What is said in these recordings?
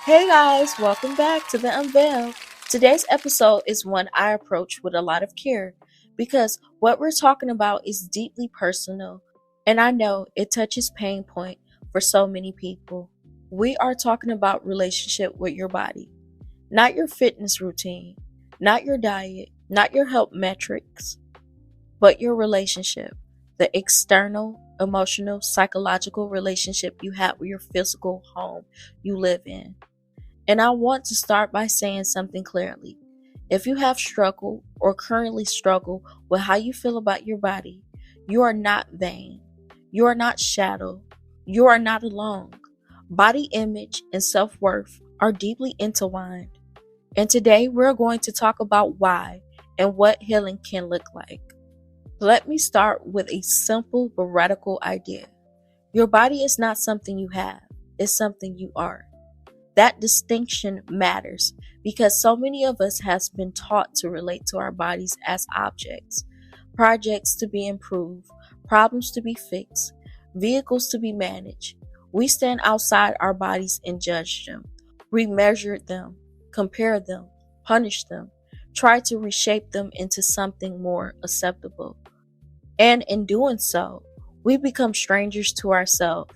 Hey guys, welcome back to The Unveil. Today's episode is one I approach with a lot of care because what we're talking about is deeply personal and I know it touches pain point for so many people. We are talking about relationship with your body, not your fitness routine, not your diet, not your health metrics, but your relationship, the external, emotional, psychological relationship you have with your physical home you live in. And I want to start by saying something clearly. If you have struggled or currently struggle with how you feel about your body, you are not vain. You are not shallow. You are not alone. Body image and self-worth are deeply intertwined. And today we're going to talk about why and what healing can look like. Let me start with a simple but radical idea. Your body is not something you have, it's something you are. That distinction matters because so many of us has been taught to relate to our bodies as objects, projects to be improved, problems to be fixed, vehicles to be managed. We stand outside our bodies and judge them. We measure them, compare them, punish them, try to reshape them into something more acceptable. And in doing so, we become strangers to ourselves.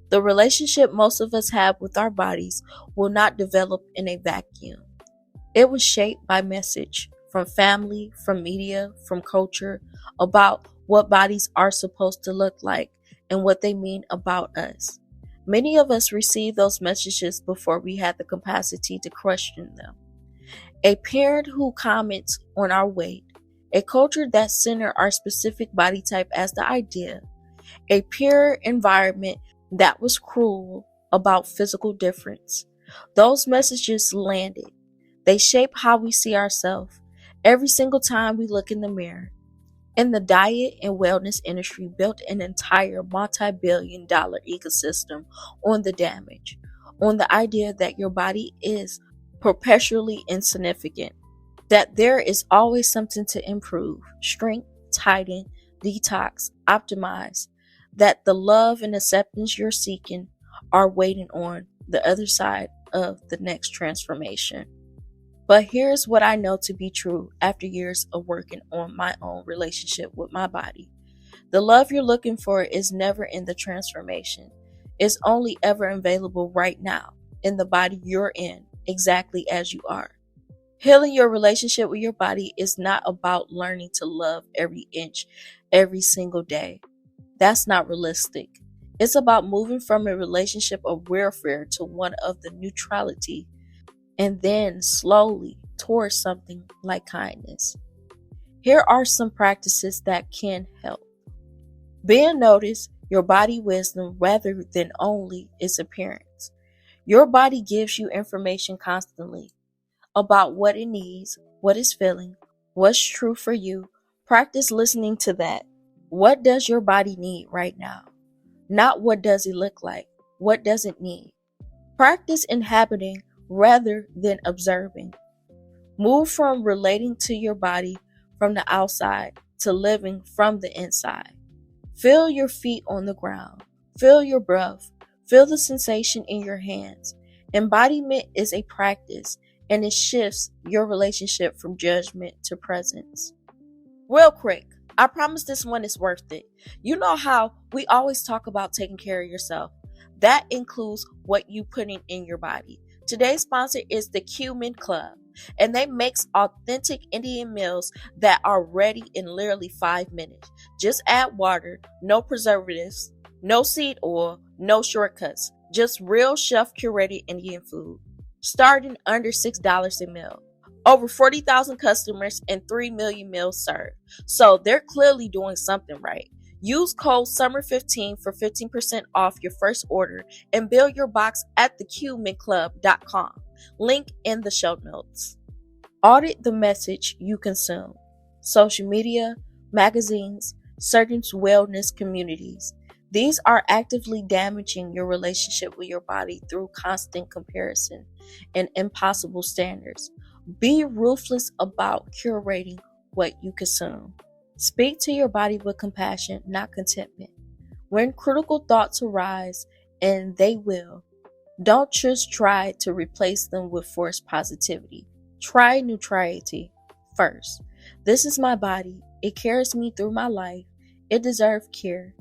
The relationship most of us have with our bodies will not develop in a vacuum. It was shaped by message from family, from media, from culture about what bodies are supposed to look like and what they mean about us. Many of us received those messages before we had the capacity to question them. A parent who comments on our weight, a culture that centers our specific body type as the ideal, a peer environment that was cruel about physical difference. Those messages landed. They shape how we see ourselves every single time we look in the mirror. And the diet and wellness industry built an entire multi-billion-dollar ecosystem on the damage, on the idea that your body is perpetually insignificant, that there is always something to improve, shrink, tighten, detox, optimize, that the love and acceptance you're seeking are waiting on the other side of the next transformation. But here's what I know to be true after years of working on my own relationship with my body. The love you're looking for is never in the transformation. It's only ever available right now in the body you're in, exactly as you are. Healing your relationship with your body is not about learning to love every inch, every single day. That's not realistic. It's about moving from a relationship of warfare to one of the neutrality and then slowly towards something like kindness. Here are some practices that can help. Being noticed, your body wisdom rather than only its appearance. Your body gives you information constantly about what it needs, what it's feeling, what's true for you. Practice listening to that. What does your body need right now? Not what does it look like? What does it need? Practice inhabiting rather than observing. Move from relating to your body from the outside to living from the inside. Feel your feet on the ground. Feel your breath. Feel the sensation in your hands. Embodiment is a practice and it shifts your relationship from judgment to presence. Real quick, I promise this one is worth it. You know how we always talk about taking care of yourself. That includes what you putting in your body. Today's sponsor is the Cumin Club, and they make authentic Indian meals that are ready in literally 5 minutes. Just add water, no preservatives, no seed oil, no shortcuts. Just real chef curated Indian food. Starting under $6 a meal. Over 40,000 customers and 3 million meals served. So they're clearly doing something right. Use code SUMMER15 for 15% off your first order and build your box at thecuminclub.com. Link in the show notes. Audit the message you consume. Social media, magazines, certain wellness communities. These are actively damaging your relationship with your body through constant comparison and impossible standards. Be ruthless about curating what you consume. Speak to your body with compassion, not contentment. When critical thoughts arise, and they will, Don't just try to replace them with forced positivity. Try neutrality first. This is my body. It carries me through my life. It deserves care.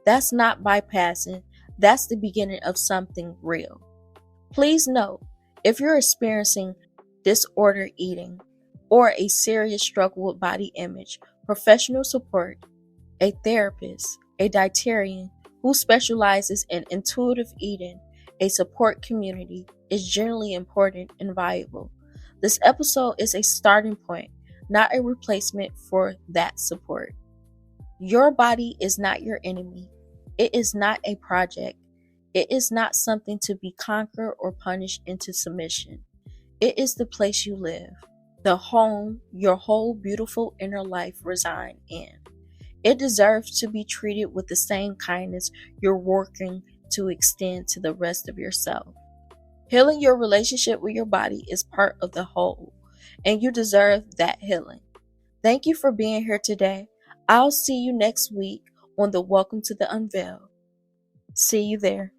That's not bypassing. That's the beginning of something real. Please note, if you're experiencing disordered eating or a serious struggle with body image, professional support, a therapist, a dietitian who specializes in intuitive eating, a support community is generally important and valuable. This episode is a starting point, not a replacement for that support. Your body is not your enemy. It is not a project. It is not something to be conquered or punished into submission. It is the place you live, the home your whole beautiful inner life resides in. It deserves to be treated with the same kindness you're working to extend to the rest of yourself. Healing your relationship with your body is part of the whole, and you deserve that healing. Thank you for being here today. I'll see you next week on the Welcome to the Unveiled. See you there.